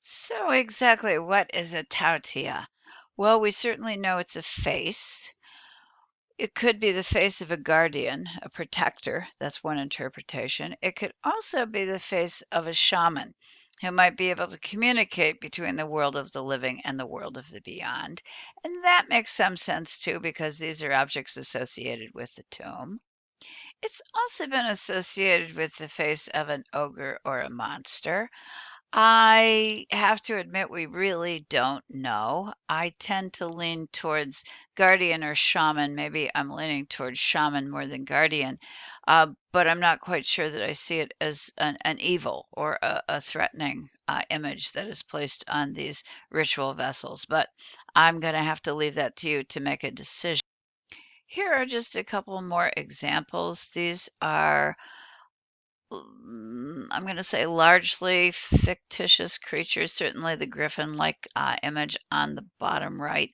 So, exactly what is a tautia? Well, we certainly know it's a face. It could be the face of a guardian, a protector. That's one interpretation. It could also be the face of a shaman who might be able to communicate between the world of the living and the world of the beyond. And that makes some sense too, because these are objects associated with the tomb. It's also been associated with the face of an ogre or a monster. I have to admit, we really don't know. I tend to lean towards guardian or shaman. Maybe I'm leaning towards shaman more than guardian, but I'm not quite sure that I see it as an evil or a threatening image that is placed on these ritual vessels. But I'm going to have to leave that to you to make a decision. Here are just a couple more examples. These are I'm going to say largely fictitious creatures. Certainly, the griffin-like image on the bottom right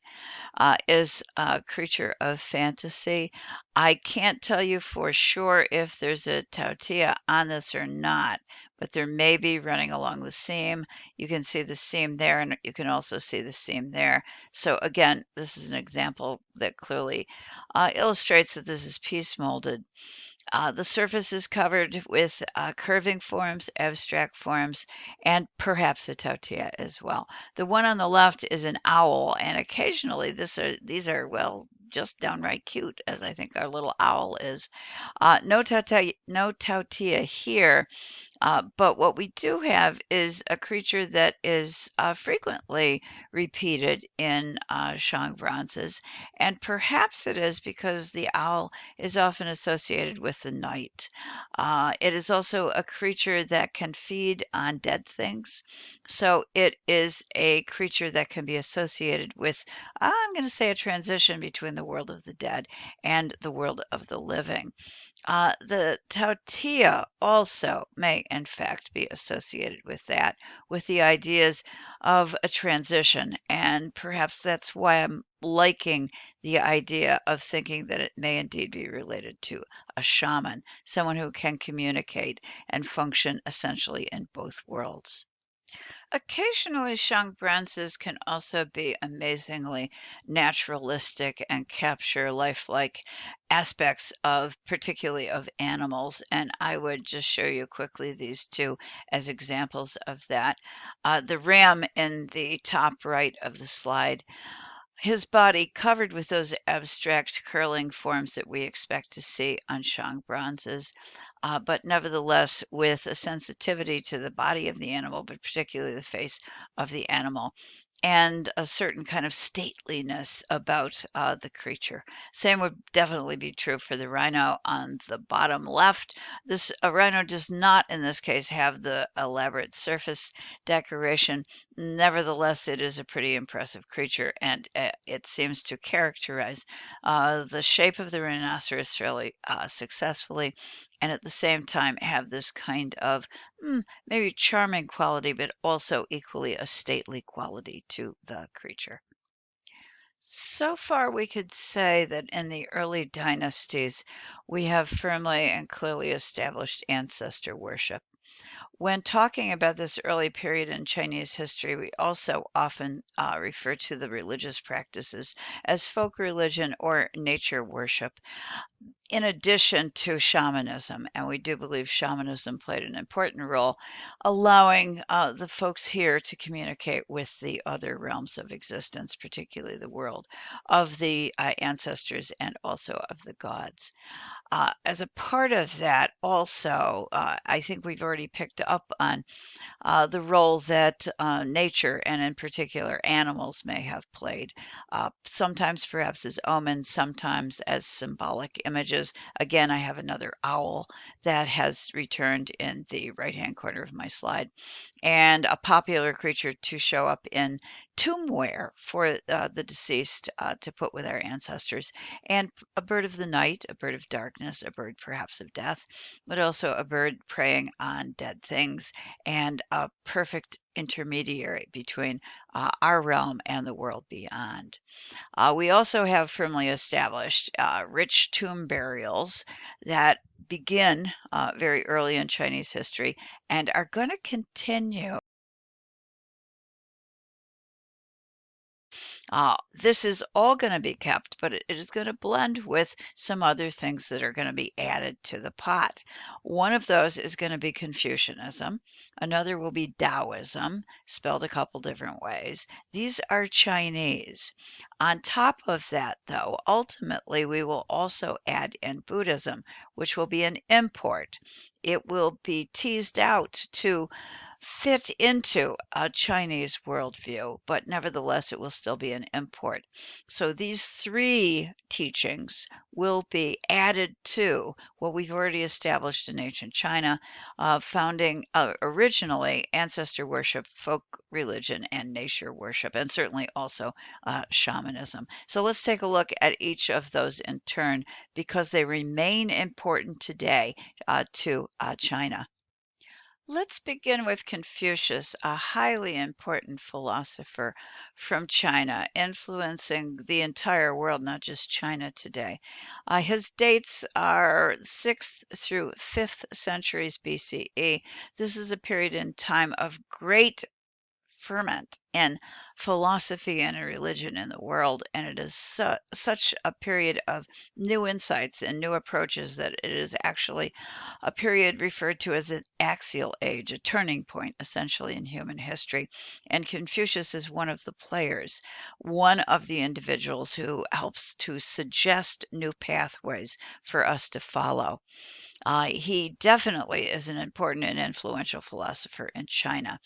is a creature of fantasy. I can't tell you for sure if there's a tautia on this or not, but there may be running along the seam. You can see the seam there, and you can also see the seam there. So again, this is an example that clearly illustrates that this is piece molded. The surface is covered with curving forms, abstract forms, and perhaps a tortilla as well. The one on the left is an owl, and occasionally these are, well, just downright cute, as I think our little owl is. No tortilla here, but what we do have is a creature that is frequently repeated in Shang bronzes, and perhaps it is because the owl is often associated with the night. It is also a creature that can feed on dead things, so it is a creature that can be associated with, I'm going to say, a transition between the world of the dead and the world of the living. The tortilla also may, in fact, be associated with that, with the ideas of a transition. And perhaps that's why I'm liking the idea of thinking that it may indeed be related to a shaman, someone who can communicate and function essentially in both worlds. Occasionally, Shangbranzes can also be amazingly naturalistic and capture lifelike aspects of, particularly of animals. And I would just show you quickly these two as examples of that. The ram in the top right of the slide, his body covered with those abstract curling forms that we expect to see on Shang bronzes, but nevertheless with a sensitivity to the body of the animal, but particularly the face of the animal, and a certain kind of stateliness about the creature. Same would definitely be true for the rhino on the bottom left. This rhino does not, in this case, have the elaborate surface decoration. Nevertheless, it is a pretty impressive creature, and it seems to characterize the shape of the rhinoceros fairly successfully, and at the same time have this kind of maybe charming quality, but also equally a stately quality to the creature. So far, we could say that in the early dynasties, we have firmly and clearly established ancestor worship. When talking about this early period in Chinese history, we also often refer to the religious practices as folk religion or nature worship, in addition to shamanism. And we do believe shamanism played an important role, allowing the folks here to communicate with the other realms of existence, particularly the world of the ancestors and also of the gods. As a part of that, also, I think we've already picked up on the role that nature and, in particular, animals may have played. Sometimes, perhaps, as omens, sometimes as symbolic images. Again, I have another owl that has returned in the right hand corner of my slide, and a popular creature to show up in tombware for the deceased to put with our ancestors, and a bird of the night, a bird of darkness, a bird perhaps of death, but also a bird preying on dead things, and a perfect intermediary between our realm and the world beyond. We also have firmly established rich tomb burials that begin very early in Chinese history and are going to continue This is all going to be kept, but it is going to blend with some other things that are going to be added to the pot. One of those is going to be Confucianism. Another will be Taoism, spelled a couple different ways. These are Chinese. On top of that, though, ultimately we will also add in Buddhism, which will be an import. It will be teased out to fit into a Chinese worldview, but nevertheless, it will still be an import. So these three teachings will be added to what we've already established in ancient China, founding originally ancestor worship, folk religion, and nature worship, and certainly also shamanism. So let's take a look at each of those in turn because they remain important today to China. Let's begin with Confucius, a highly important philosopher from China, influencing the entire world, not just China today. His dates are 6th through 5th centuries BCE. This is a period in time of great ferment in philosophy and religion in the world, and it is such a period of new insights and new approaches that it is actually a period referred to as an axial age, a turning point essentially in human history. And Confucius is one of the players, one of the individuals who helps to suggest new pathways for us to follow. He definitely is an important and influential philosopher in China.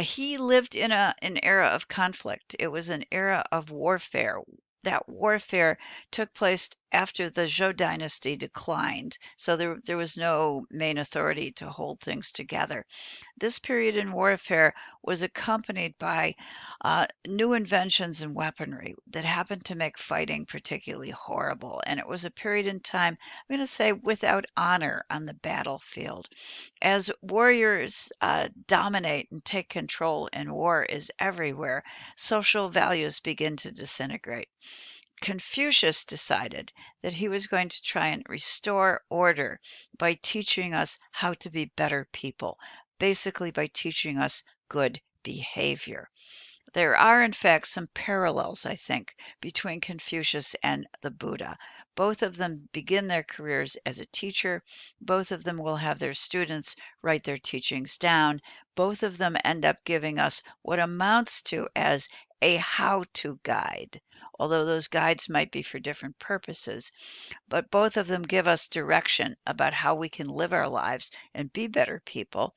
He lived in an era of conflict. It was an era of warfare. That warfare took place after the Zhou dynasty declined, so there was no main authority to hold things together. This period in warfare was accompanied by new inventions in weaponry that happened to make fighting particularly horrible. And it was a period in time, I'm going to say, without honor on the battlefield. As warriors dominate and take control and war is everywhere, social values begin to disintegrate. Confucius decided that he was going to try and restore order by teaching us how to be better people, basically by teaching us good behavior. There are, in fact, some parallels, I think, between Confucius and the Buddha. Both of them begin their careers as a teacher. Both of them will have their students write their teachings down. Both of them end up giving us what amounts to as a how-to guide, although those guides might be for different purposes. But both of them give us direction about how we can live our lives and be better people.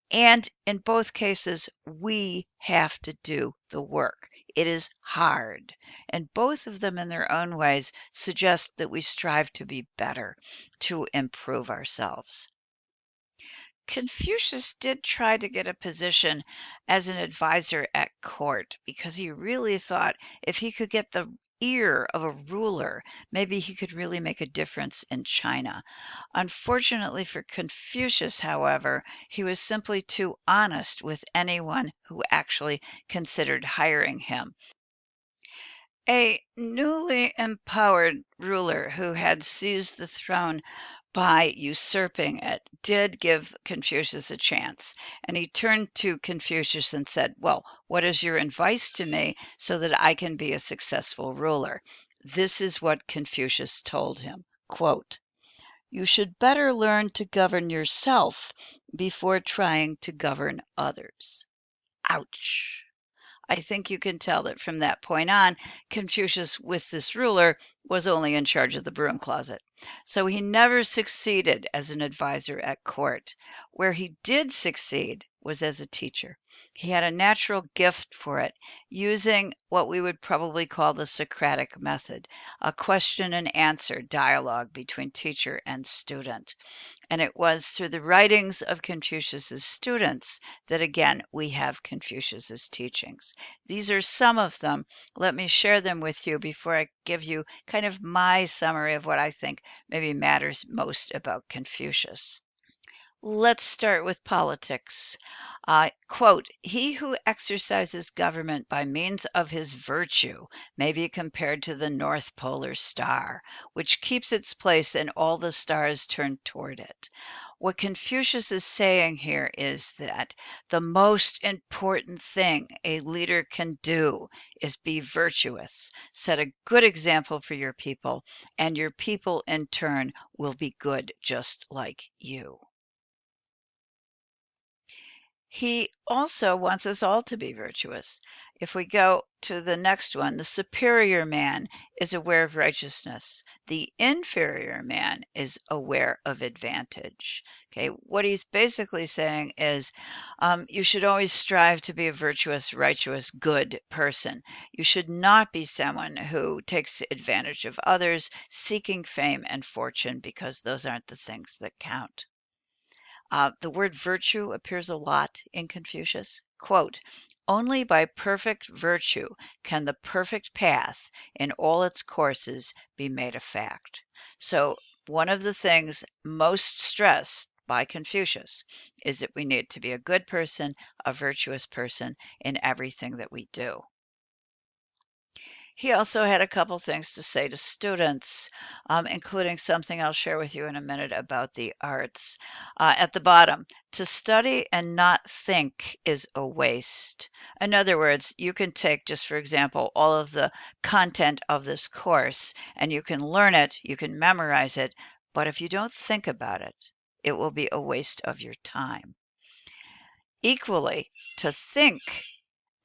And in both cases, we have to do the work. It is hard. And both of them, in their own ways, suggest that we strive to be better, to improve ourselves. Confucius did try to get a position as an advisor at court because he really thought if he could get the ear of a ruler, maybe he could really make a difference in China. Unfortunately for Confucius, however, he was simply too honest with anyone who actually considered hiring him. A newly empowered ruler who had seized the throne by usurping it did give Confucius a chance. And he turned to Confucius and said, "Well, what is your advice to me so that I can be a successful ruler?" This is what Confucius told him, quote, "You should better learn to govern yourself before trying to govern others." Ouch. I think you can tell that from that point on, Confucius, with this ruler, was only in charge of the broom closet. So he never succeeded as an advisor at court. Where he did succeed was as a teacher. He had a natural gift for it, using what we would probably call the Socratic method, a question and answer dialogue between teacher and student. And it was through the writings of Confucius's students that, again, we have Confucius's teachings. These are some of them. Let me share them with you before I give you kind of my summary of what I think maybe matters most about Confucius. Let's start with politics. Quote, he who exercises government by means of his virtue may be compared to the North Polar Star, which keeps its place and all the stars turn toward it. What Confucius is saying here is that the most important thing a leader can do is be virtuous, set a good example for your people, and your people in turn will be good just like you. He also wants us all to be virtuous. If we go to the next one, the superior man is aware of righteousness. The inferior man is aware of advantage. Okay, what he's basically saying is you should always strive to be a virtuous, righteous, good person. You should not be someone who takes advantage of others, seeking fame and fortune, because those aren't the things that count. The word virtue appears a lot in Confucius. Quote, only by perfect virtue can the perfect path in all its courses be made a fact. So, one of the things most stressed by Confucius is that we need to be a good person, a virtuous person in everything that we do. He also had a couple things to say to students, including something I'll share with you in a minute about the arts. At the bottom, to study and not think is a waste. In other words, you can take, just for example, all of the content of this course and you can learn it, you can memorize it, but if you don't think about it, it will be a waste of your time. Equally, to think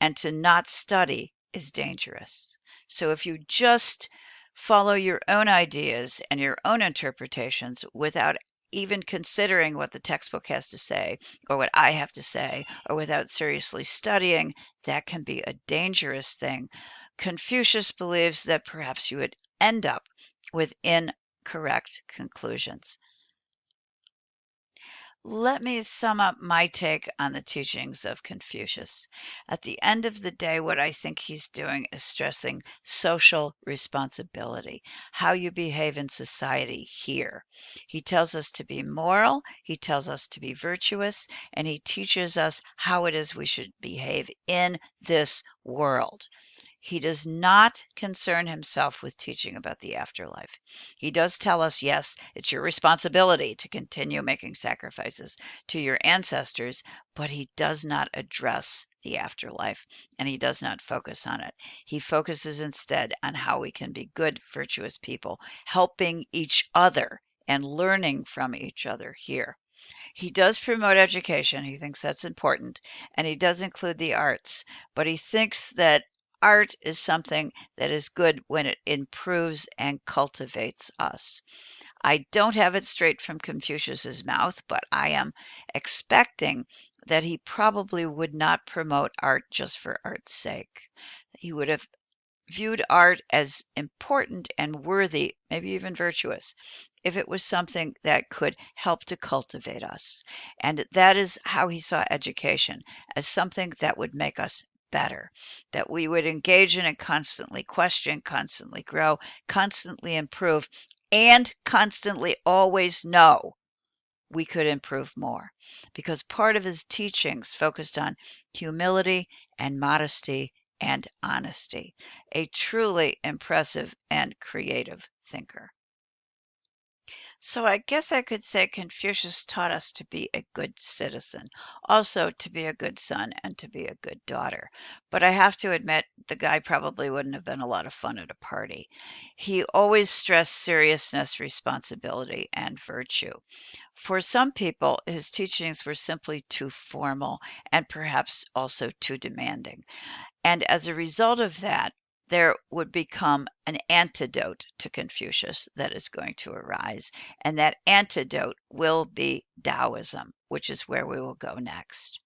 and to not study is dangerous. So if you just follow your own ideas and your own interpretations without even considering what the textbook has to say or what I have to say, or without seriously studying, that can be a dangerous thing. Confucius believes that perhaps you would end up with incorrect conclusions. Let me sum up my take on the teachings of Confucius. At the end of the day, what I think he's doing is stressing social responsibility, how you behave in society here. He tells us to be moral, he tells us to be virtuous, and he teaches us how it is we should behave in this world. He does not concern himself with teaching about the afterlife. He does tell us, yes, it's your responsibility to continue making sacrifices to your ancestors, but he does not address the afterlife and he does not focus on it. He focuses instead on how we can be good, virtuous people, helping each other and learning from each other here. He does promote education. He thinks that's important. And he does include the arts. But he thinks that art is something that is good when it improves and cultivates us. I don't have it straight from Confucius's mouth, but I am expecting that he probably would not promote art just for art's sake. He would have viewed art as important and worthy, maybe even virtuous, if it was something that could help to cultivate us. And that is how he saw education, as something that would make us better, that we would engage in and constantly question, constantly grow, constantly improve, and constantly always know we could improve more. Because part of his teachings focused on humility and modesty and honesty. A truly impressive and creative thinker. So I guess I could say Confucius taught us to be a good citizen, also to be a good son and to be a good daughter. But I have to admit, the guy probably wouldn't have been a lot of fun at a party. He always stressed seriousness, responsibility, and virtue. For some people, his teachings were simply too formal and perhaps also too demanding. And as a result of that, there would become an antidote to Confucius that is going to arise. And that antidote will be Taoism, which is where we will go next.